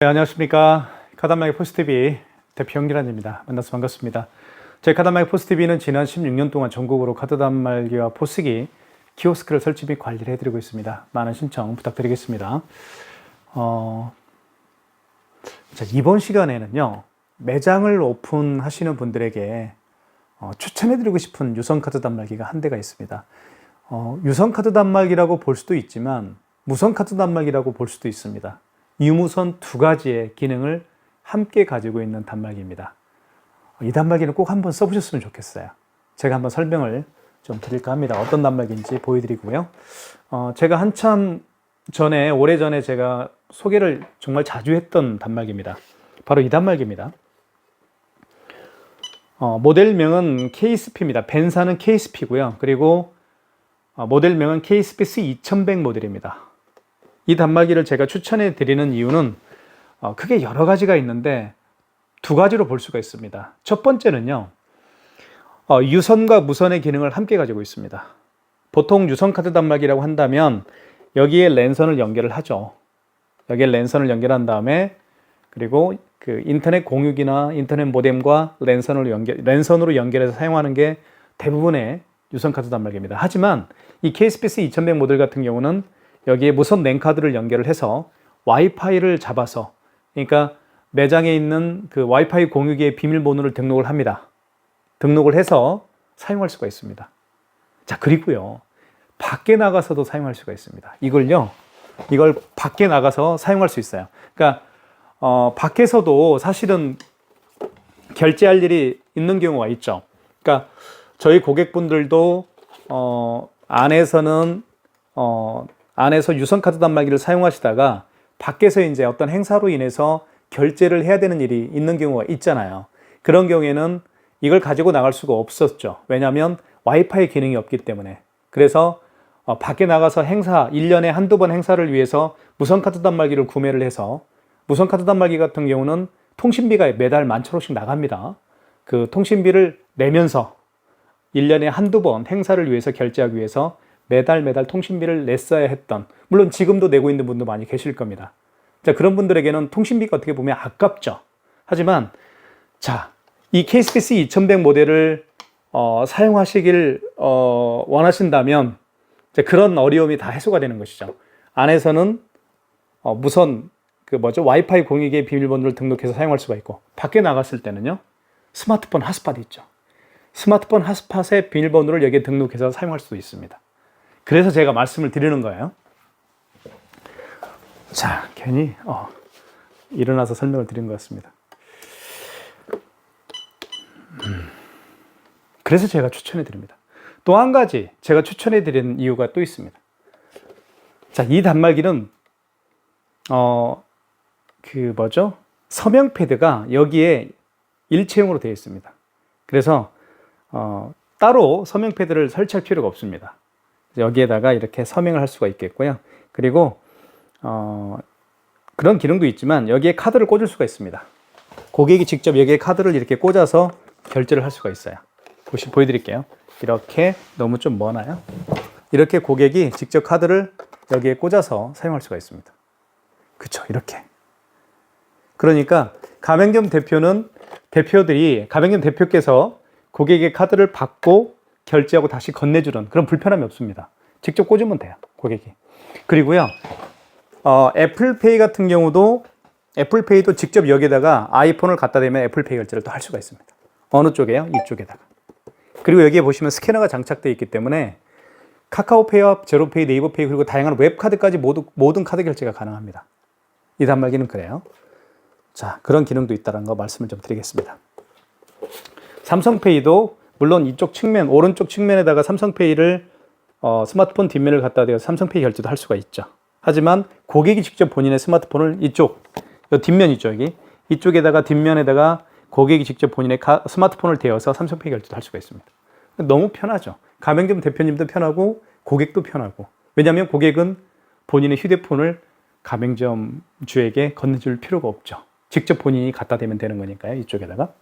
네, 안녕하십니까. 카단말기 포스TV 대표 형기란입니다. 만나서 반갑습니다. 저희 카단말기 포스TV는 지난 16년 동안 전국으로 카드 단말기와 포스기, 키오스크를 설치 및 관리를 해드리고 있습니다. 많은 신청 부탁드리겠습니다. 이번 시간에는요, 매장을 오픈하시는 분들에게 추천해드리고 싶은 유선 카드 단말기가 한 대가 있습니다. 유선 카드 단말기라고 볼 수도 있지만 무선 카드 단말기라고 볼 수도 있습니다. 유무선 두 가지의 기능을 함께 가지고 있는 단말기입니다. 이 단말기는 꼭 한번 써보셨으면 좋겠어요. 제가 한번 설명을 좀 드릴까 합니다. 어떤 단말기인지 보여드리고요. 제가 한참 전에, 오래전에 제가 소개를 정말 자주 했던 단말기입니다. 바로 이 단말기입니다. 모델명은 KSP입니다. 벤사는 KSP고요. 그리고 모델명은 KSP 2100 모델입니다. 이 단말기를 제가 추천해 드리는 이유는 크게 여러 가지가 있는데 두 가지로 볼 수가 있습니다. 첫 번째는요, 유선과 무선의 기능을 함께 가지고 있습니다. 보통 유선 카드 단말기라고 한다면 여기에 랜선을 연결을 하죠. 여기에 랜선을 연결한 다음에 그리고 그 인터넷 공유기나 인터넷 모뎀과 랜선으로 연결해서 사용하는 게 대부분의 유선 카드 단말기입니다. 하지만 이 KSPS 2100 모델 같은 경우는 여기에 무선 랜 카드를 연결을 해서 와이파이를 잡아서, 그러니까 매장에 있는 그 와이파이 공유기의 비밀번호를 등록을 합니다. 등록을 해서 사용할 수가 있습니다. 자, 그리고요, 밖에 나가서도 사용할 수가 있습니다. 이걸 밖에 나가서 사용할 수 있어요. 그러니까 밖에서도 사실은 결제할 일이 있는 경우가 있죠. 그러니까 저희 고객분들도 안에서 유선 카드 단말기를 사용하시다가 밖에서 이제 어떤 행사로 인해서 결제를 해야 되는 일이 있는 경우가 있잖아요. 그런 경우에는 이걸 가지고 나갈 수가 없었죠. 왜냐하면 와이파이 기능이 없기 때문에. 그래서 밖에 나가서 행사, 1년에 한두 번 행사를 위해서 무선 카드 단말기를 구매를 해서, 무선 카드 단말기 같은 경우는 통신비가 매달 11,000원씩 나갑니다. 그 통신비를 내면서 1년에 한두 번 행사를 위해서 결제하기 위해서 매달 통신비를 냈어야 했던, 물론 지금도 내고 있는 분도 많이 계실 겁니다. 자, 그런 분들에게는 통신비가 어떻게 보면 아깝죠. 하지만 이 KSPS 2100 모델을 사용하시길 원하신다면 그런 어려움이 다 해소가 되는 것이죠. 안에서는 무선 와이파이 공유기의 비밀번호를 등록해서 사용할 수가 있고, 밖에 나갔을 때는요, 스마트폰 핫스팟이 있죠. 스마트폰 핫스팟의 비밀번호를 여기에 등록해서 사용할 수도 있습니다. 그래서 제가 말씀을 드리는 거예요. 자, 괜히 일어나서 설명을 드린 것 같습니다. 그래서 제가 추천해 드립니다. 또 한 가지 제가 추천해 드리는 이유가 또 있습니다. 자, 이 단말기는 서명 패드가 여기에 일체형으로 되어 있습니다. 그래서 따로 서명 패드를 설치할 필요가 없습니다. 여기에다가 이렇게 서명을 할 수가 있겠고요. 그리고 그런 기능도 있지만 여기에 카드를 꽂을 수가 있습니다. 고객이 직접 여기에 카드를 이렇게 꽂아서 결제를 할 수가 있어요. 보여드릴게요. 이렇게, 너무 좀 머나요? 이렇게 고객이 직접 카드를 여기에 꽂아서 사용할 수가 있습니다. 그쵸, 이렇게. 그러니까 가맹점 대표께서 고객의 카드를 받고 결제하고 다시 건네주는 그런 불편함이 없습니다. 직접 꽂으면 돼요, 고객이. 그리고요, 애플페이 같은 경우도, 애플페이도 직접 여기다가 아이폰을 갖다 대면 애플페이 결제를 또 할 수가 있습니다. 어느 쪽에요? 이쪽에다가. 그리고 여기에 보시면 스캐너가 장착되어 있기 때문에 카카오페이와 제로페이, 네이버페이, 그리고 다양한 웹카드까지 모든 카드 결제가 가능합니다. 이 단말기는 그래요. 자, 그런 기능도 있다는 거 말씀을 좀 드리겠습니다. 삼성페이도 물론 이쪽 측면, 오른쪽 측면에다가 삼성페이를 스마트폰 뒷면을 갖다 대서 삼성페이 결제도 할 수가 있죠. 하지만 고객이 직접 본인의 스마트폰을 뒷면 있죠, 이쪽에다가 뒷면에다가 고객이 직접 본인의 스마트폰을 대어서 삼성페이 결제도 할 수가 있습니다. 너무 편하죠. 가맹점 대표님도 편하고 고객도 편하고. 왜냐하면 고객은 본인의 휴대폰을 가맹점 주에게 건네줄 필요가 없죠. 직접 본인이 갖다 대면 되는 거니까요, 이쪽에다가.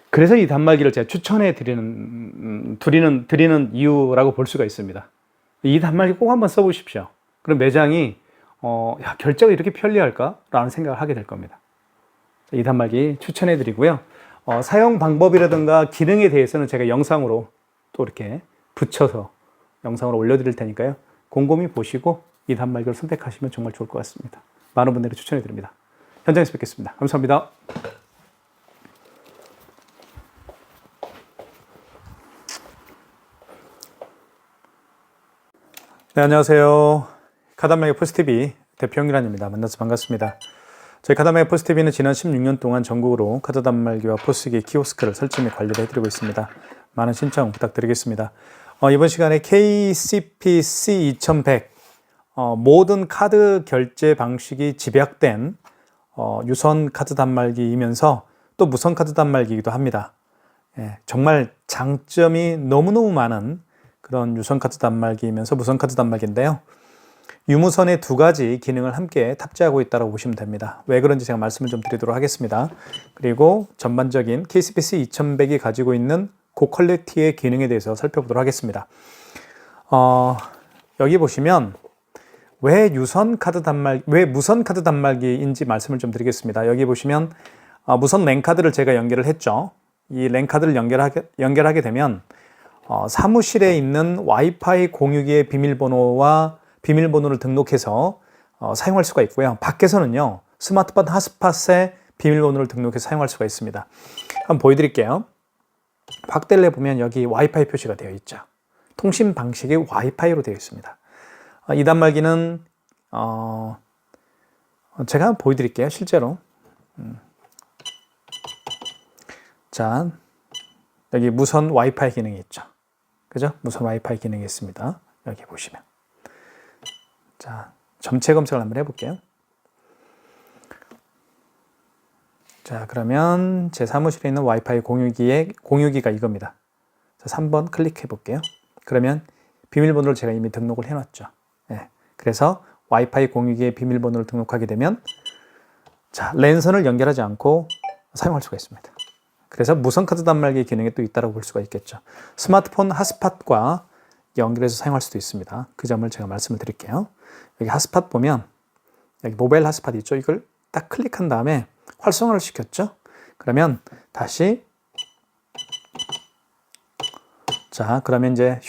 그래서 이 단말기를 제가 추천해 드리는 이유라고 볼 수가 있습니다. 이 단말기 꼭 한번 써보십시오. 그럼 매장이 야, 결제가 이렇게 편리할까? 라는 생각을 하게 될 겁니다. 이 단말기 추천해 드리고요. 사용 방법이라든가 기능에 대해서는 제가 영상으로 또 이렇게 붙여서 영상으로 올려드릴 테니까요. 곰곰이 보시고 이 단말기를 선택하시면 정말 좋을 것 같습니다. 많은 분들이 추천해 드립니다. 현장에서 뵙겠습니다. 감사합니다. 네, 안녕하세요. 카단말기 포스TV 대표 영일환입니다. 만나서 반갑습니다. 저희 카단말기 포스TV는 지난 16년 동안 전국으로 카드 단말기와 포스기 키오스크를 설치 및 관리를 해드리고 있습니다. 많은 신청 부탁드리겠습니다. 이번 시간에 KCPC 2100 모든 카드 결제 방식이 집약된 유선 카드 단말기이면서 또 무선 카드 단말기이기도 합니다. 정말 장점이 너무너무 많은 그런 유선 카드 단말기이면서 무선 카드 단말기인데요. 유무선의 두 가지 기능을 함께 탑재하고 있다고 보시면 됩니다. 왜 그런지 제가 말씀을 좀 드리도록 하겠습니다. 그리고 전반적인 KCPC 2100이 가지고 있는 고퀄리티의 기능에 대해서 살펴보도록 하겠습니다. 여기 보시면 왜 무선 카드 단말기인지 말씀을 좀 드리겠습니다. 여기 보시면 무선 랜카드를 제가 연결을 했죠. 이 랜카드를 연결하게 되면 사무실에 있는 와이파이 공유기의 비밀번호를 등록해서 사용할 수가 있고요. 밖에서는요, 스마트폰 핫스팟에 비밀번호를 등록해서 사용할 수가 있습니다. 한번 보여드릴게요. 확대를 해보면 여기 와이파이 표시가 되어 있죠. 통신 방식이 와이파이로 되어 있습니다. 이 단말기는 제가 한번 보여드릴게요. 실제로. 자, 여기 무선 와이파이 기능이 있죠. 그죠? 무선 와이파이 기능이 있습니다. 여기 보시면. 자, 점체 검색을 한번 해볼게요. 자, 그러면 제 사무실에 있는 와이파이 공유기가 이겁니다. 자, 3번 클릭해 볼게요. 그러면 비밀번호를 제가 이미 등록을 해놨죠. 네, 그래서 와이파이 공유기의 비밀번호를 등록하게 되면 자, 랜선을 연결하지 않고 사용할 수가 있습니다. 그래서 무선 카드 단말기 기능이 또 있다고 볼 수가 있겠죠. 스마트폰 핫스팟과 연결해서 사용할 수도 있습니다. 그 점을 제가 말씀을 드릴게요. 여기 핫스팟 보면 여기 모바일 핫스팟 있죠. 이걸 딱 클릭한 다음에 활성화를 시켰죠. 그러면 다시 자, 그러면 이제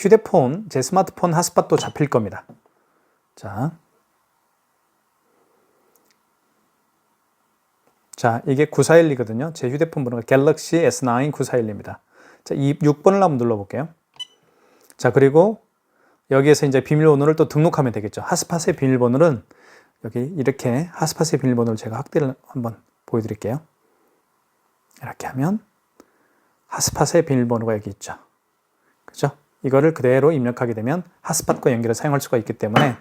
제 스마트폰 핫스팟도 잡힐 겁니다. 자, 이게 941이거든요. 제 휴대폰 번호가 갤럭시 S9 941입니다. 자, 6번을 한번 눌러볼게요. 자, 그리고 여기에서 이제 비밀번호를 또 등록하면 되겠죠. 핫스팟의 비밀번호는 여기 이렇게 핫스팟의 비밀번호를 제가 확대를 한번 보여드릴게요. 이렇게 하면 핫스팟의 비밀번호가 여기 있죠. 그죠? 이거를 그대로 입력하게 되면 핫스팟과 연결해 사용할 수가 있기 때문에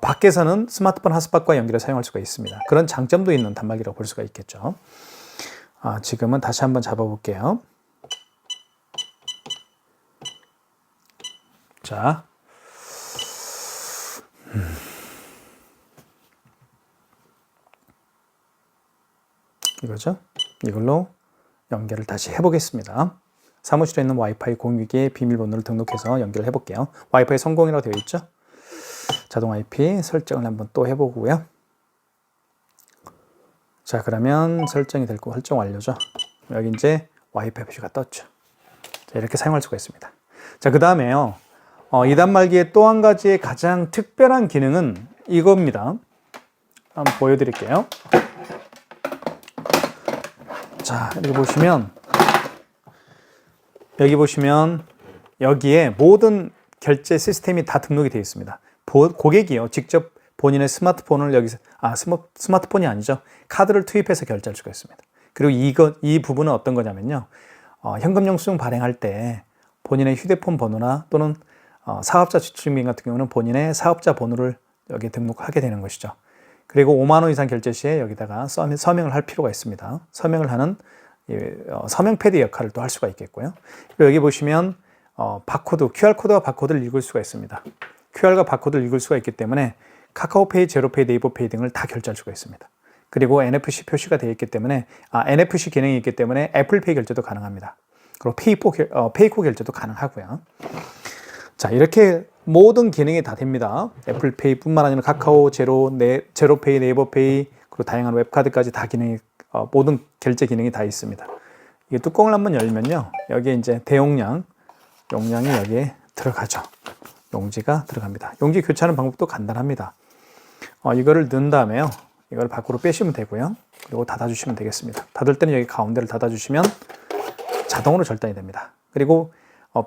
밖에서는 스마트폰 핫스팟과 연결해 사용할 수가 있습니다. 그런 장점도 있는 단말기라고 볼 수가 있겠죠. 지금은 다시 한번 잡아볼게요. 자, 이거죠. 이걸로 연결을 다시 해보겠습니다. 사무실에 있는 와이파이 공유기의 비밀번호를 등록해서 연결을 해볼게요. 와이파이 성공이라고 되어 있죠. 자동 IP 설정을 한번 또 해보고요. 자, 그러면 설정이 될 거 설정 완료죠. 여기 이제 와이파이 표시가 떴죠. 자, 이렇게 사용할 수가 있습니다. 자, 그 다음에요. 이 단말기의 또 한 가지의 가장 특별한 기능은 이겁니다. 한번 보여드릴게요. 자, 여기 보시면 여기에 모든 결제 시스템이 다 등록이 되어 있습니다. 고객이요, 직접 본인의 스마트폰을 여기서, 스마트폰이 아니죠. 카드를 투입해서 결제할 수가 있습니다. 그리고 이 부분은 어떤 거냐면요. 현금 영수증 발행할 때 본인의 휴대폰 번호나 또는 사업자 지출증빙 같은 경우는 본인의 사업자 번호를 여기 등록하게 되는 것이죠. 그리고 5만 원 이상 결제 시에 여기다가 서명을 할 필요가 있습니다. 서명을 하는 서명 패드 역할을 또 할 수가 있겠고요. 그리고 여기 보시면 QR코드와 바코드를 읽을 수가 있습니다. QR과 바코드를 읽을 수가 있기 때문에 카카오페이, 제로페이, 네이버페이 등을 다 결제할 수가 있습니다. 그리고 NFC 표시가 되어 있기 때문에 NFC 기능이 있기 때문에 애플페이 결제도 가능합니다. 그리고 페이코 결제도 가능하고요. 자, 이렇게 모든 기능이 다 됩니다. 애플페이뿐만 아니라 카카오, 제로페이, 네이버페이, 그리고 다양한 웹카드까지 다 기능이, 모든 결제 기능이 다 있습니다. 이 뚜껑을 한번 열면요, 여기에 이제 대용량, 용량이 여기에 들어가죠. 용지가 들어갑니다. 용지 교체하는 방법도 간단합니다. 이거를 넣은 다음에요, 이걸 밖으로 빼시면 되고요. 그리고 닫아주시면 되겠습니다. 닫을 때는 여기 가운데를 닫아주시면 자동으로 절단이 됩니다. 그리고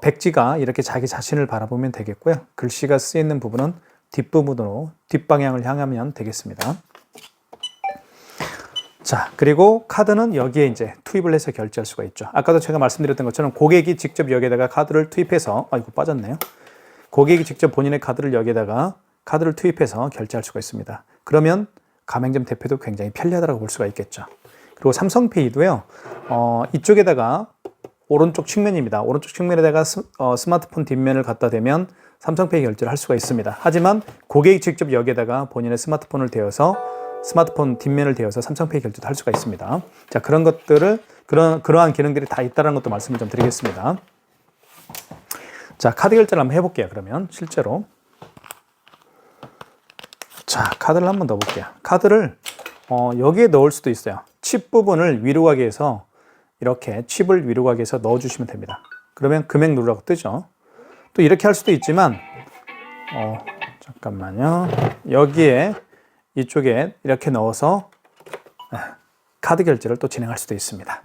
백지가 이렇게 자기 자신을 바라보면 되겠고요. 글씨가 쓰여 있는 부분은 뒷부분으로 뒷방향을 향하면 되겠습니다. 자, 그리고 카드는 여기에 이제 투입을 해서 결제할 수가 있죠. 아까도 제가 말씀드렸던 것처럼 고객이 직접 여기에다가 카드를 투입해서, 이거 빠졌네요. 고객이 직접 본인의 카드를 여기에다가 카드를 투입해서 결제할 수가 있습니다. 그러면 가맹점 대표도 굉장히 편리하다고 볼 수가 있겠죠. 그리고 삼성페이도요, 이쪽에다가 오른쪽 측면입니다. 오른쪽 측면에다가 스마트폰 뒷면을 갖다 대면 삼성페이 결제를 할 수가 있습니다. 하지만 고객이 직접 여기에다가 본인의 스마트폰을 대어서 스마트폰 뒷면을 대어서 삼성페이 결제도 할 수가 있습니다. 자, 그런 것들을 그러한 기능들이 다 있다는 것도 말씀을 좀 드리겠습니다. 자, 카드 결제를 한번 해볼게요. 그러면 실제로 자, 카드를 한번 넣어볼게요. 카드를 여기에 넣을 수도 있어요. 칩 부분을 위로 가게 해서 이렇게 칩을 위로 가게 해서 넣어주시면 됩니다. 그러면 금액 누르라고 뜨죠. 또 이렇게 할 수도 있지만 잠깐만요. 여기에 이쪽에 이렇게 넣어서 카드 결제를 또 진행할 수도 있습니다.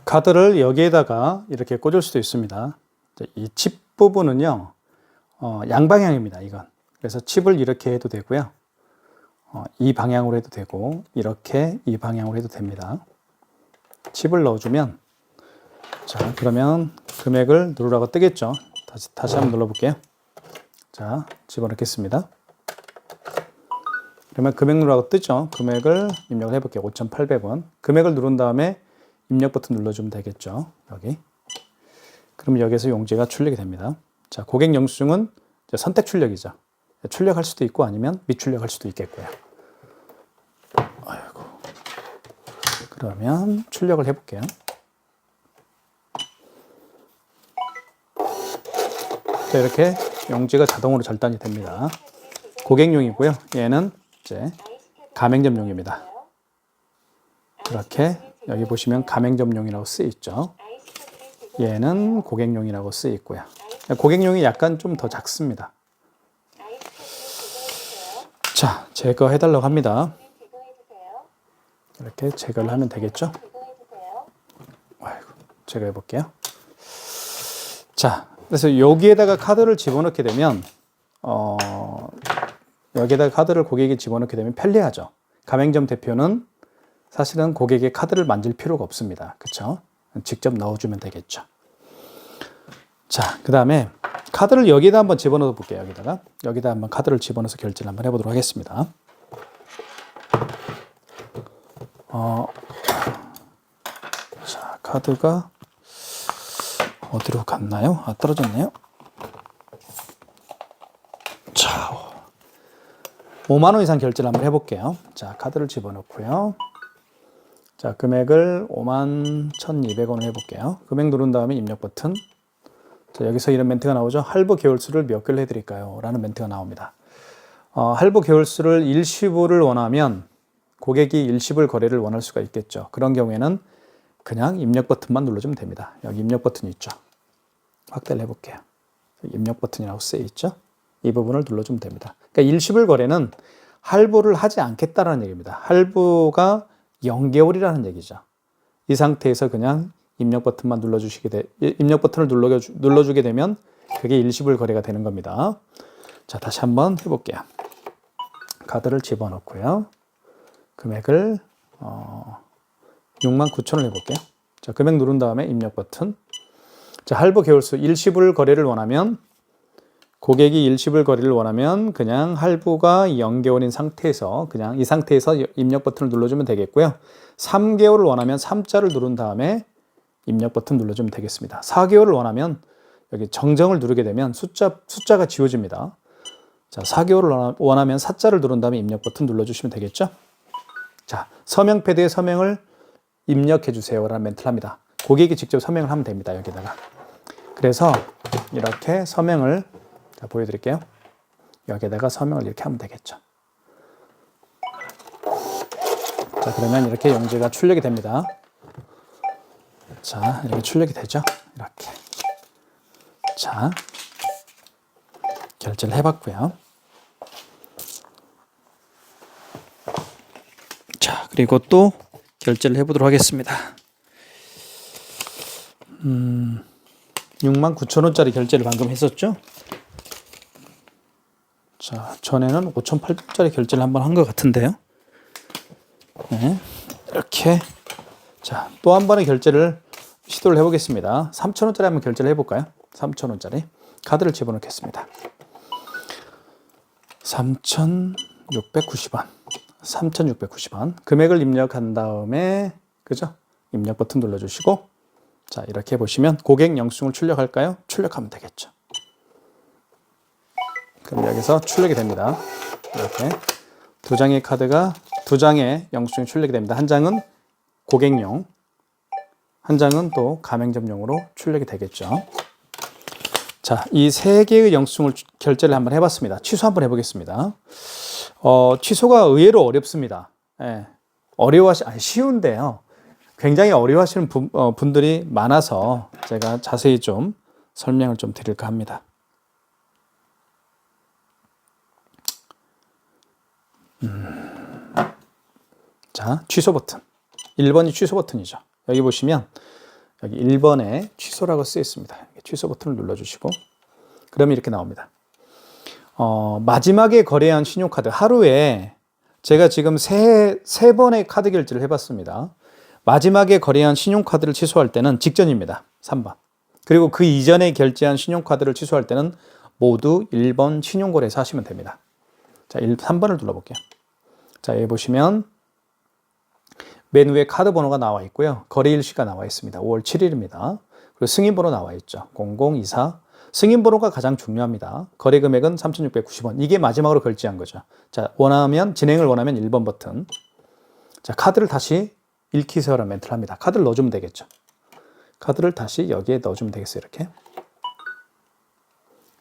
카드를 여기에다가 이렇게 꽂을 수도 있습니다. 이 칩 부분은요, 양방향입니다. 이건. 그래서 칩을 이렇게 해도 되고요. 이 방향으로 해도 되고, 이렇게 이 방향으로 해도 됩니다. 칩을 넣어주면, 자, 그러면 금액을 누르라고 뜨겠죠. 다시 한번 눌러볼게요. 자, 집어넣겠습니다. 그러면 금액 누르라고 뜨죠. 금액을 입력을 해볼게요. 5,800원. 금액을 누른 다음에 입력 버튼 눌러주면 되겠죠. 여기. 그러면 여기서 용지가 출력이 됩니다. 자, 고객 영수증은 선택 출력이죠. 출력할 수도 있고 아니면 미출력할 수도 있겠고요. 아이고. 그러면 출력을 해볼게요. 자, 이렇게 용지가 자동으로 절단이 됩니다. 고객용이고요. 얘는 이제 가맹점용입니다. 이렇게 여기 보시면 가맹점용이라고 쓰여 있죠. 얘는 고객용이라고 쓰여 있고요. 고객용이 약간 좀 더 작습니다. 자, 제거해달라고 합니다. 이렇게 제거를 하면 되겠죠? 아이고, 제거해 볼게요. 자, 그래서 여기에다가 카드를 집어넣게 되면 여기에다가 카드를 고객이 집어넣게 되면 편리하죠. 가맹점 대표는 사실은 고객의 카드를 만질 필요가 없습니다. 그렇죠? 직접 넣어주면 되겠죠. 자, 그 다음에 카드를 여기다 한번 집어넣어 볼게요. 여기다 한번 카드를 집어넣어서 결제를 한번 해보도록 하겠습니다. 자, 카드가 어디로 갔나요? 떨어졌네요. 자, 5만 원 이상 결제를 한번 해볼게요. 자, 카드를 집어넣고요. 자, 금액을 51,200원을 해볼게요. 금액 누른 다음에 입력 버튼. 자, 여기서 이런 멘트가 나오죠. 할부 개월수를 몇 개를 해드릴까요? 라는 멘트가 나옵니다. 할부 개월수를 일시불을 원하면 고객이 일시불 거래를 원할 수가 있겠죠. 그런 경우에는 그냥 입력 버튼만 눌러주면 됩니다. 여기 입력 버튼이 있죠. 확대를 해볼게요. 입력 버튼이라고 쓰여 있죠. 이 부분을 눌러주면 됩니다. 그러니까 일시불 거래는 할부를 하지 않겠다라는 얘기입니다. 할부가 0개월이라는 얘기죠. 이 상태에서 그냥 입력 버튼만 입력 버튼을 눌러주게 되면 그게 일시불 거래가 되는 겁니다. 자, 다시 한번 해볼게요. 카드를 집어넣고요. 금액을 69,000원 해볼게요. 자, 금액 누른 다음에 입력 버튼. 자, 할부 개월수 일시불 거래를 원하면 고객이 일시불 거래를 원하면 그냥 할부가 0개월인 상태에서 그냥 이 상태에서 입력 버튼을 눌러주면 되겠고요. 3개월을 원하면 3자를 누른 다음에 입력 버튼 눌러주면 되겠습니다. 4개월을 원하면 여기 정정을 누르게 되면 숫자가 지워집니다. 자, 4개월을 원하면 4자를 누른 다음에 입력 버튼 눌러주시면 되겠죠. 자, 서명 패드에 서명을 입력해 주세요 라는 멘트를 합니다. 고객이 직접 서명을 하면 됩니다. 여기다가. 그래서 이렇게 서명을 자, 보여드릴게요. 여기에다가 서명을 이렇게 하면 되겠죠. 자, 그러면 이렇게 용지가 출력이 됩니다. 자, 이렇게 출력이 되죠. 이렇게. 자, 결제를 해봤고요. 자, 그리고 또 결제를 해보도록 하겠습니다. 69,000원짜리 결제를 방금 했었죠. 자, 전에는 5,800원짜리 결제를 한번 한 것 같은데요. 네, 이렇게. 자, 또 한 번의 결제를 시도를 해보겠습니다. 3,000원짜리 한번 결제를 해볼까요? 3,000원짜리 카드를 집어넣겠습니다. 3,690원. 3,690원. 금액을 입력한 다음에, 그죠? 입력 버튼 눌러주시고, 자, 이렇게 보시면 고객 영수증을 출력할까요? 출력하면 되겠죠. 그럼 여기서 출력이 됩니다. 이렇게 두 장의 카드가, 두 장의 영수증이 출력이 됩니다. 한 장은 고객용, 한 장은 또 가맹점용으로 출력이 되겠죠. 자, 이 세 개의 영수증을 결제를 한번 해봤습니다. 취소 한번 해보겠습니다. 취소가 의외로 어렵습니다. 예, 쉬운데요. 굉장히 어려워하시는 분들이 많아서 제가 자세히 좀 설명을 좀 드릴까 합니다. 자, 취소 버튼. 1번이 취소 버튼이죠. 여기 보시면 여기 1번에 취소라고 쓰여 있습니다. 취소 버튼을 눌러주시고 그러면 이렇게 나옵니다. 마지막에 거래한 신용카드 하루에 제가 지금 세 번의 카드 결제를 해봤습니다. 마지막에 거래한 신용카드를 취소할 때는 직전입니다. 3번. 그리고 그 이전에 결제한 신용카드를 취소할 때는 모두 1번 신용거래에서 하시면 됩니다. 자, 3번을 눌러볼게요. 자, 여기 보시면 맨 위에 카드 번호가 나와 있고요. 거래 일시가 나와 있습니다. 5월 7일입니다. 그리고 승인 번호 나와 있죠. 0024. 승인 번호가 가장 중요합니다. 거래 금액은 3,690원. 이게 마지막으로 결제한 거죠. 자, 진행을 원하면 1번 버튼. 자, 카드를 다시 읽기 세요라는 멘트를 합니다. 카드를 넣어주면 되겠죠. 카드를 다시 여기에 넣어주면 되겠어요. 이렇게.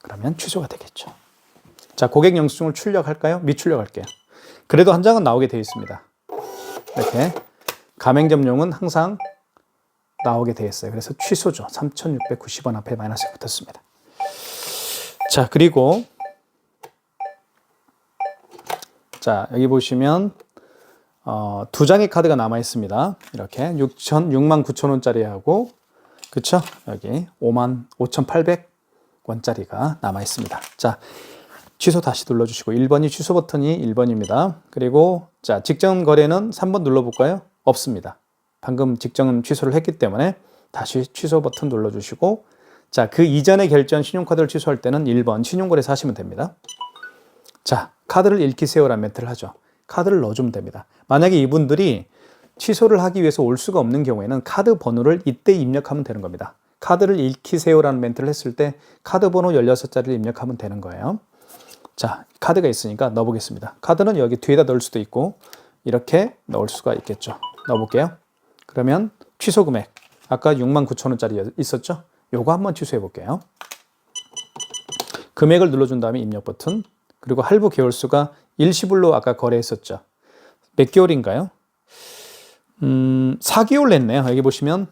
그러면 취소가 되겠죠. 자, 고객 영수증을 출력할까요? 미출력할게요. 그래도 한 장은 나오게 되어 있습니다. 이렇게. 가맹점용은 항상 나오게 되어 있어요. 그래서 취소죠. 3,690원 앞에 마이너스가 붙었습니다. 자, 그리고 자, 여기 보시면 두 장의 카드가 남아 있습니다. 이렇게 69,000원짜리하고 그쵸? 여기 55,800원짜리가 남아 있습니다. 자, 취소 다시 눌러주시고 1번이 취소 버튼이 1번입니다. 그리고 자, 직전 거래는 3번 눌러볼까요? 없습니다. 방금 직전 취소를 했기 때문에 다시 취소 버튼 눌러주시고 자, 그 이전에 결제한 신용카드를 취소할 때는 1번 신용거래에서 하시면 됩니다. 자, 카드를 읽히세요라는 멘트를 하죠. 카드를 넣어주면 됩니다. 만약에 이분들이 취소를 하기 위해서 올 수가 없는 경우에는 카드 번호를 이때 입력하면 되는 겁니다. 카드를 읽히세요라는 멘트를 했을 때 카드 번호 16자리를 입력하면 되는 거예요. 자, 카드가 있으니까 넣어보겠습니다. 카드는 여기 뒤에다 넣을 수도 있고 이렇게 넣을 수가 있겠죠. 넣어볼게요. 그러면 취소 금액 아까 69,000원짜리 있었죠? 요거 한번 취소해 볼게요. 금액을 눌러준 다음에 입력 버튼 그리고 할부 개월수가 일시불로 아까 거래했었죠. 몇 개월인가요? 4개월 냈네요. 여기 보시면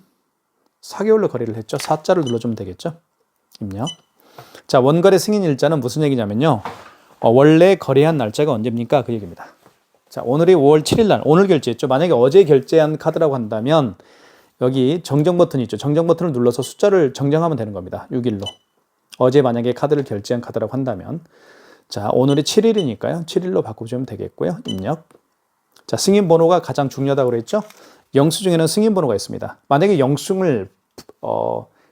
4개월로 거래를 했죠. 4자를 눌러주면 되겠죠. 입력. 자, 원거래 승인 일자는 무슨 얘기냐면요. 원래 거래한 날짜가 언제입니까? 그 얘기입니다. 자, 오늘이 5월 7일 날, 오늘 결제했죠. 만약에 어제 결제한 카드라고 한다면 여기 정정 버튼이 있죠. 정정 버튼을 눌러서 숫자를 정정하면 되는 겁니다. 6일로. 어제 만약에 카드를 결제한 카드라고 한다면 자, 오늘이 7일이니까요. 7일로 바꿔주면 되겠고요. 입력. 자, 승인 번호가 가장 중요하다고 그랬죠. 영수증에는 승인 번호가 있습니다. 만약에 영수증을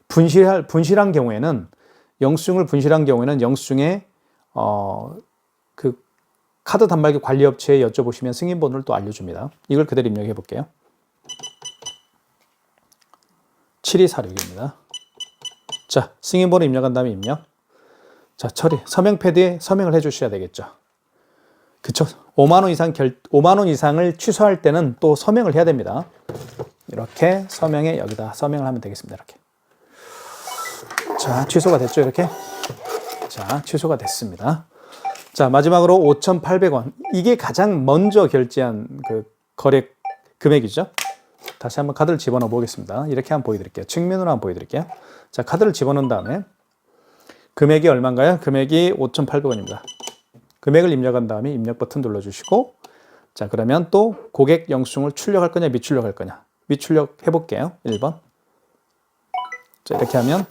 분실한 경우에는 영수증에 그 카드 단말기 관리 업체에 여쭤보시면 승인 번호를 또 알려줍니다. 이걸 그대로 입력해 볼게요. 7246입니다. 자, 승인 번호 입력한 다음에 입력. 자, 처리. 서명 패드에 서명을 해 주셔야 되겠죠. 그쵸? 5만 원 이상을 취소할 때는 또 서명을 해야 됩니다. 이렇게 서명에 여기다 서명을 하면 되겠습니다. 이렇게. 자, 취소가 됐죠, 이렇게. 자, 취소가 됐습니다. 자, 마지막으로 5,800원. 이게 가장 먼저 결제한 그 거래 금액이죠. 다시 한번 카드를 집어넣어 보겠습니다. 이렇게 한번 보여드릴게요. 측면으로 한번 보여드릴게요. 자, 카드를 집어넣은 다음에 금액이 얼마인가요? 금액이 5,800원입니다. 금액을 입력한 다음에 입력 버튼 눌러주시고, 자, 그러면 또 고객 영수증을 출력할 거냐, 미출력할 거냐. 미출력 해볼게요. 1번. 자, 이렇게 하면,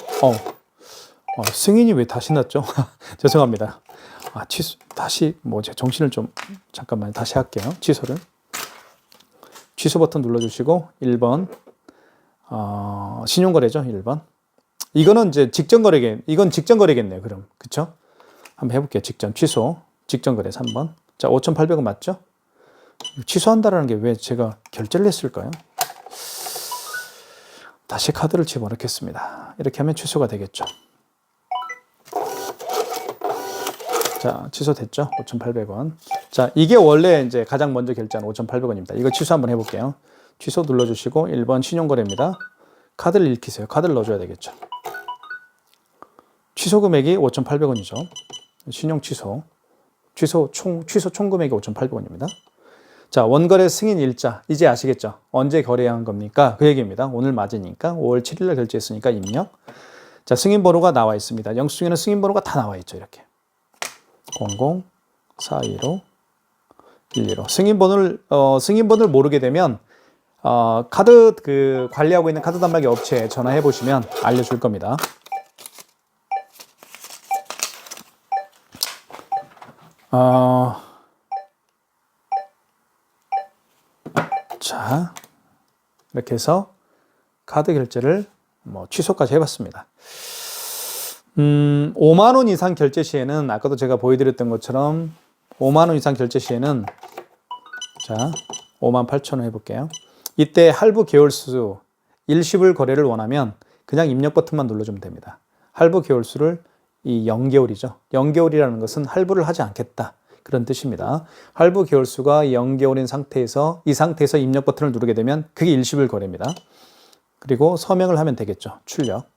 승인이 왜 다시 났죠? 죄송합니다. 취소, 다시, 제 정신을 좀, 잠깐만, 다시 할게요. 취소를. 취소 버튼 눌러주시고, 1번. 신용거래죠, 1번. 이거는 이제 이건 직전거래겠네요, 그럼. 그쵸? 한번 해볼게요. 직전거래 3번. 자, 5,800원 맞죠? 취소한다라는 게 왜 제가 결제를 했을까요? 다시 카드를 집어넣겠습니다. 이렇게 하면 취소가 되겠죠. 자, 취소됐죠? 5,800원. 자, 이게 원래 이제 가장 먼저 결제한 5,800원입니다. 이거 취소 한번 해볼게요. 취소 눌러주시고 1번 신용거래입니다. 카드를 읽히세요. 카드를 넣어줘야 되겠죠. 취소 금액이 5,800원이죠. 신용 취소. 취소 총 금액이 5,800원입니다. 자, 원거래 승인 일자. 이제 아시겠죠? 언제 거래한 겁니까? 그 얘기입니다. 오늘 맞으니까 5월 7일날 결제했으니까 입력. 자, 승인 번호가 나와 있습니다. 영수증에는 승인 번호가 다 나와 있죠. 이렇게. 00 415 115. 승인 번호를 모르게 되면 카드 관리하고 있는 카드 단말기 업체에 전화해 보시면 알려줄 겁니다. 자, 이렇게 해서 카드 결제를 취소까지 해봤습니다. 5만 원 이상 결제 시에는 아까도 제가 보여드렸던 것처럼 5만 원 이상 결제 시에는 자, 58,000원 해볼게요. 이때 할부 개월수 일시불 거래를 원하면 그냥 입력 버튼만 눌러주면 됩니다. 할부 개월수를 이 0개월이죠. 0개월이라는 것은 할부를 하지 않겠다. 그런 뜻입니다. 할부 개월수가 0개월인 상태에서 이 상태에서 입력 버튼을 누르게 되면 그게 일시불 거래입니다. 그리고 서명을 하면 되겠죠. 출력.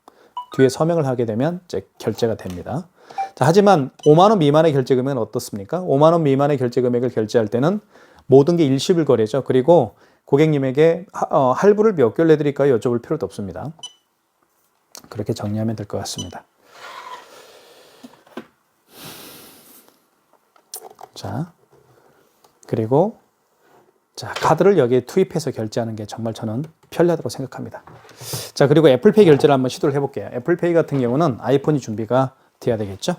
뒤에 서명을 하게 되면 이제 결제가 됩니다. 자, 하지만 5만 원 미만의 결제 금액은 어떻습니까? 5만 원 미만의 결제 금액을 결제할 때는 모든 게 일시불 거래죠. 그리고 고객님에게 할부를 몇 개월 내드릴까요? 여쭤볼 필요도 없습니다. 그렇게 정리하면 될 것 같습니다. 자, 그리고 자, 카드를 여기에 투입해서 결제하는 게 정말 저는 편리하다고 생각합니다. 자, 그리고 애플페이 결제를 한번 시도를 해볼게요. 애플페이 같은 경우는 아이폰이 준비가 돼야 되겠죠?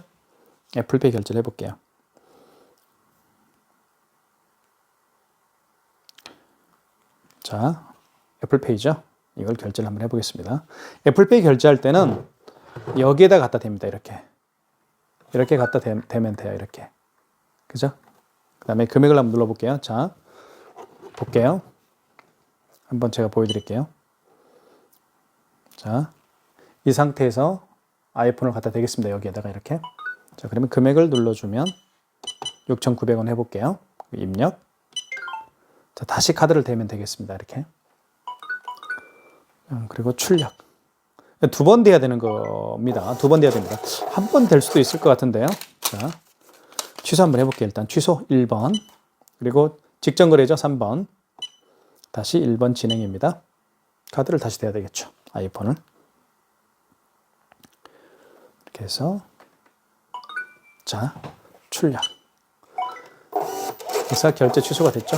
애플페이 결제를 해볼게요. 자, 애플페이죠? 이걸 결제를 한번 해보겠습니다. 애플페이 결제할 때는 여기에다 갖다 댑니다. 이렇게 갖다 대면 돼요. 이렇게. 그죠? 그 다음에 금액을 한번 눌러볼게요. 자, 볼게요. 한번 제가 보여드릴게요. 자, 이 상태에서 아이폰을 갖다 대겠습니다. 여기에다가 이렇게. 자, 그러면 금액을 눌러주면 6,900원 해볼게요. 입력. 자, 다시 카드를 대면 되겠습니다. 이렇게. 그리고 출력. 두 번 돼야 되는 겁니다. 두 번 돼야 됩니다. 한 번 될 수도 있을 것 같은데요. 자, 취소 한번 해볼게요. 일단 취소 1번. 그리고 직전 거래죠. 3번. 다시 1번 진행입니다. 카드를 다시 대야 되겠죠. 아이폰을. 이렇게 해서 자, 출력. 그래서 결제 취소가 됐죠.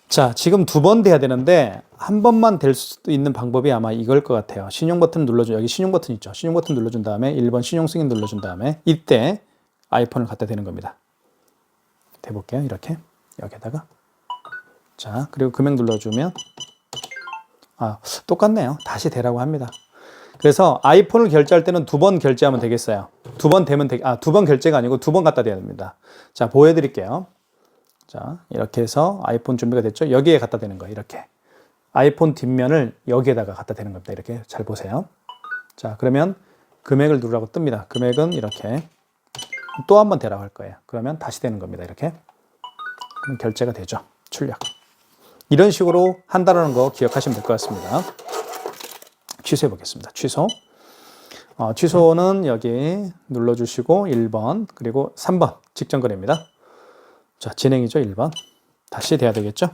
자, 지금 두 번 돼야 되는데 한 번만 될 수도 있는 방법이 아마 이걸 것 같아요. 신용 버튼 여기 신용 버튼 있죠. 신용 버튼 눌러준 다음에 1번 신용 승인 눌러준 다음에 이때 아이폰을 갖다 대는 겁니다. 대볼게요. 이렇게 여기다가 자, 그리고 금액 눌러주면 똑같네요. 다시 대라고 합니다. 그래서 아이폰을 결제할 때는 두 번 결제하면 되겠어요. 두 번 결제가 아니고 두 번 갖다 대야 됩니다. 자, 보여드릴게요. 자, 이렇게 해서 아이폰 준비가 됐죠. 여기에 갖다 대는 거예요. 이렇게 아이폰 뒷면을 여기에다가 갖다 대는 겁니다. 이렇게 잘 보세요. 자, 그러면 금액을 누르라고 뜹니다. 금액은 이렇게 또 한 번 대라고 할 거예요. 그러면 다시 되는 겁니다. 이렇게 그럼 결제가 되죠. 출력. 이런 식으로 한다는 거 기억하시면 될 것 같습니다. 취소해 보겠습니다. 취소. 취소는 여기 눌러주시고 1번 그리고 3번 직전 거래입니다. 자, 진행이죠. 1번. 다시 돼야 되겠죠.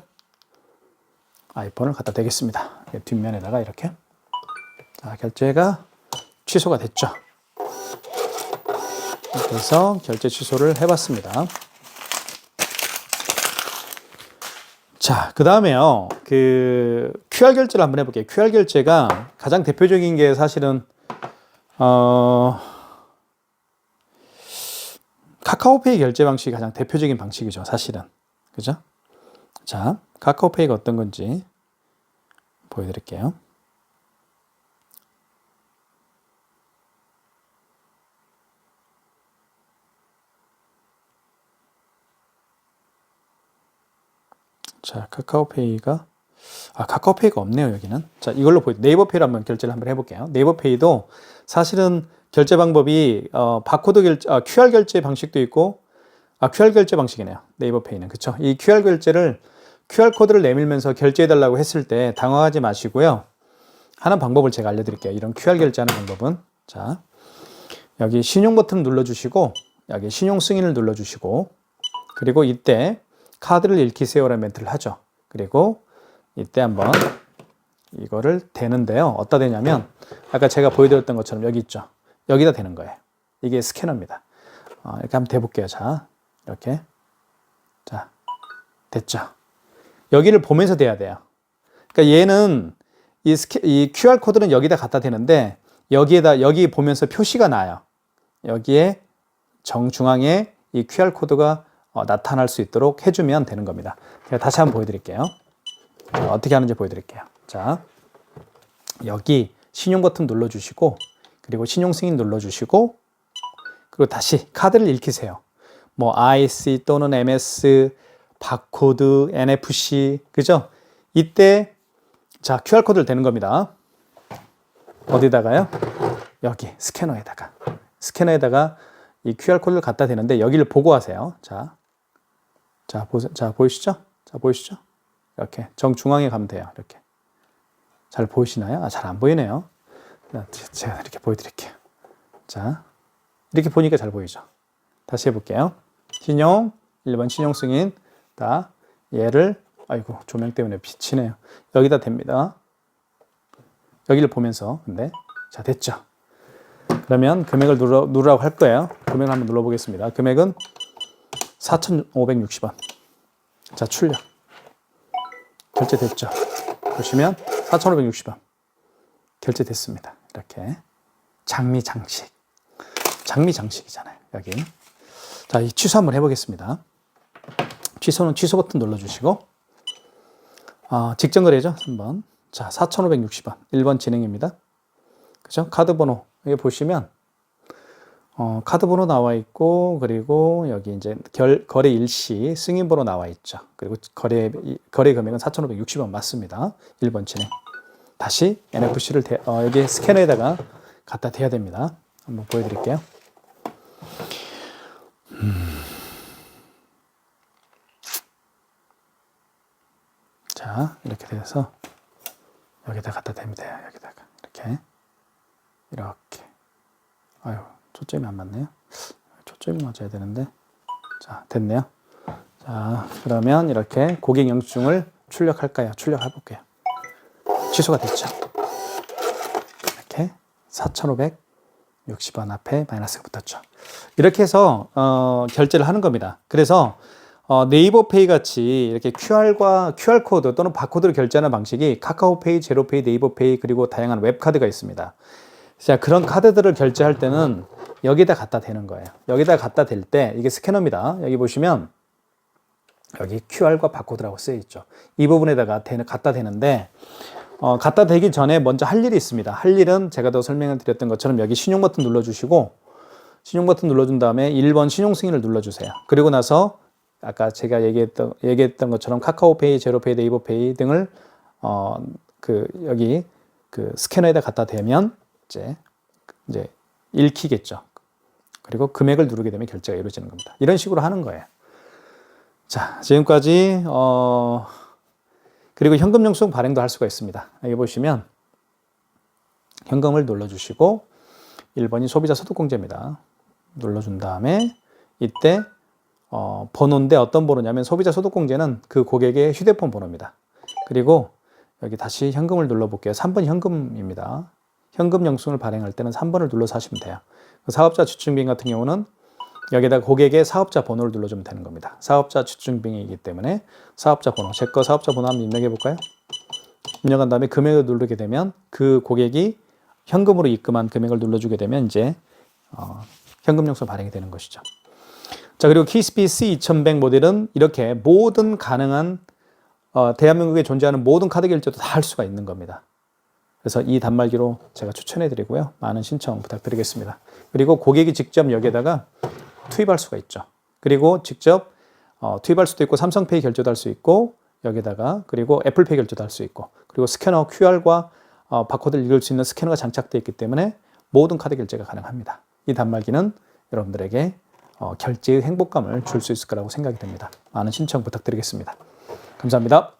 아이폰을 갖다 대겠습니다. 뒷면에다가 이렇게. 자, 결제가 취소가 됐죠. 그래서 결제 취소를 해봤습니다. 자, 그 다음에요. QR 결제를 한번 해볼게요. QR 결제가 가장 대표적인 게 사실은, 카카오페이 결제 방식이 가장 대표적인 방식이죠. 사실은. 그죠? 자, 카카오페이가 어떤 건지 보여드릴게요. 자, 카카오페이가 없네요, 여기는. 자, 이걸로 네이버페이로 한번 결제를 한번 해볼게요. 네이버페이도 사실은 결제 방법이, QR 결제 방식도 있고, QR 결제 방식이네요. 네이버페이는. 그쵸? 이 QR코드를 내밀면서 결제해달라고 했을 때 당황하지 마시고요. 하는 방법을 제가 알려드릴게요. 이런 QR 결제하는 방법은. 자, 여기 신용 버튼 눌러주시고, 여기 신용 승인을 눌러주시고, 그리고 이때 카드를 읽히세요라는 멘트를 하죠. 그리고 이때 한번 이거를 대는데요. 어디다 대냐면 아까 제가 보여드렸던 것처럼 여기 있죠. 여기다 대는 거예요. 이게 스캐너입니다. 이렇게 한번 대볼게요. 자, 이렇게. 자, 됐죠. 여기를 보면서 대야 돼요. 그러니까 얘는 이 QR 코드는 여기다 갖다 대는데 여기 보면서 표시가 나요. 여기에 정중앙에 이 QR 코드가 나타날 수 있도록 해주면 되는 겁니다. 제가 다시 한번 보여드릴게요. 어떻게 하는지 보여드릴게요. 자, 여기 신용 버튼 눌러주시고, 그리고 신용 승인 눌러주시고, 그리고 다시 카드를 읽히세요. 뭐 IC 또는 MS, 바코드, NFC, 그죠? 이때 자, QR 코드를 대는 겁니다. 어디다가요? 여기 스캐너에다가 이 QR 코드를 갖다 대는데 여기를 보고 하세요. 자, 보이시죠? 자, 보이시죠? 이렇게 정중앙에 가면 돼요. 이렇게. 잘 보이시나요? 잘 안 보이네요. 제가 이렇게 보여드릴게요. 자, 이렇게 보니까 잘 보이죠? 다시 해볼게요. 1번 신용 승인. 얘를, 아이고, 조명 때문에 비치네요. 여기다 댑니다. 여기를 보면서, 근데, 자, 됐죠? 그러면 금액을 누르라고 할 거예요. 금액을 한번 눌러보겠습니다. 금액은 4,560원. 자, 출력. 결제됐죠? 보시면 4,560원. 결제됐습니다. 이렇게. 장미장식이잖아요. 여기. 자, 이 취소 한번 해보겠습니다. 취소는 취소 버튼 눌러주시고, 직전 거래죠? 3번. 자, 4,560원. 1번 진행입니다. 그죠? 카드 번호. 여기 보시면, 카드 번호 나와 있고, 그리고 여기 이제 거래 일시 승인 번호 나와 있죠. 그리고 거래 금액은 4,560원 맞습니다. 1번 진행. 다시 NFC를 여기 스캐너에다가 갖다 대야 됩니다. 한번 보여드릴게요. 자, 이렇게 돼서 여기다 갖다 댑니다. 여기다가 이렇게. 아유, 초점이 안 맞네요. 초점이 맞아야 되는데. 자, 됐네요. 자, 그러면 이렇게 고객 영수증을 출력할까요? 출력해 볼게요. 취소가 됐죠. 이렇게 4,560원 앞에 마이너스가 붙었죠. 이렇게 해서 결제를 하는 겁니다. 그래서 네이버페이 같이 이렇게 QR 코드 또는 바코드를 결제하는 방식이 카카오페이, 제로페이, 네이버페이 그리고 다양한 웹카드가 있습니다. 자, 그런 카드들을 결제할 때는 여기다 갖다 대는 거예요. 여기다 갖다 댈 때 이게 스캐너입니다. 여기 보시면 여기 QR과 바코드라고 쓰여 있죠. 이 부분에다가 갖다 대는데 갖다 대기 전에 먼저 할 일이 있습니다. 할 일은 제가 더 설명을 드렸던 것처럼 여기 신용 버튼 눌러주시고 신용 버튼 눌러준 다음에 1번 신용 승인을 눌러주세요. 그리고 나서 아까 제가 얘기했던 것처럼 카카오페이, 제로페이, 네이버페이 등을 여기 스캐너에다 갖다 대면 이제 읽히겠죠. 그리고 금액을 누르게 되면 결제가 이루어지는 겁니다. 이런 식으로 하는 거예요. 자, 지금까지 그리고 현금 영수증 발행도 할 수가 있습니다. 여기 보시면 현금을 눌러주시고 1번이 소비자 소득공제입니다. 눌러준 다음에 이때 번호인데 어떤 번호냐면 소비자 소득공제는 그 고객의 휴대폰 번호입니다. 그리고 여기 다시 현금을 눌러볼게요. 3번이 현금입니다. 현금 영수증을 발행할 때는 3번을 눌러서 하시면 돼요. 사업자 주증빙 같은 경우는 여기다 고객의 사업자 번호를 눌러주면 되는 겁니다. 사업자 주증빙이기 때문에 사업자 번호, 제 거 사업자 번호 한번 입력해 볼까요? 입력한 다음에 금액을 누르게 되면 그 고객이 현금으로 입금한 금액을 눌러주게 되면 이제 현금 영수 발행이 되는 것이죠. 자, 그리고 KSP C2100 모델은 이렇게 모든 가능한 대한민국에 존재하는 모든 카드 결제도 다 할 수가 있는 겁니다. 그래서 이 단말기로 제가 추천해 드리고요. 많은 신청 부탁드리겠습니다. 그리고 고객이 직접 여기에다가 투입할 수가 있죠. 그리고 직접 투입할 수도 있고 삼성페이 결제도 할 수 있고 여기다가 그리고 애플페이 결제도 할 수 있고 그리고 스캐너 QR과 바코드를 읽을 수 있는 스캐너가 장착되어 있기 때문에 모든 카드 결제가 가능합니다. 이 단말기는 여러분들에게 결제의 행복감을 줄 수 있을 거라고 생각이 됩니다. 많은 신청 부탁드리겠습니다. 감사합니다.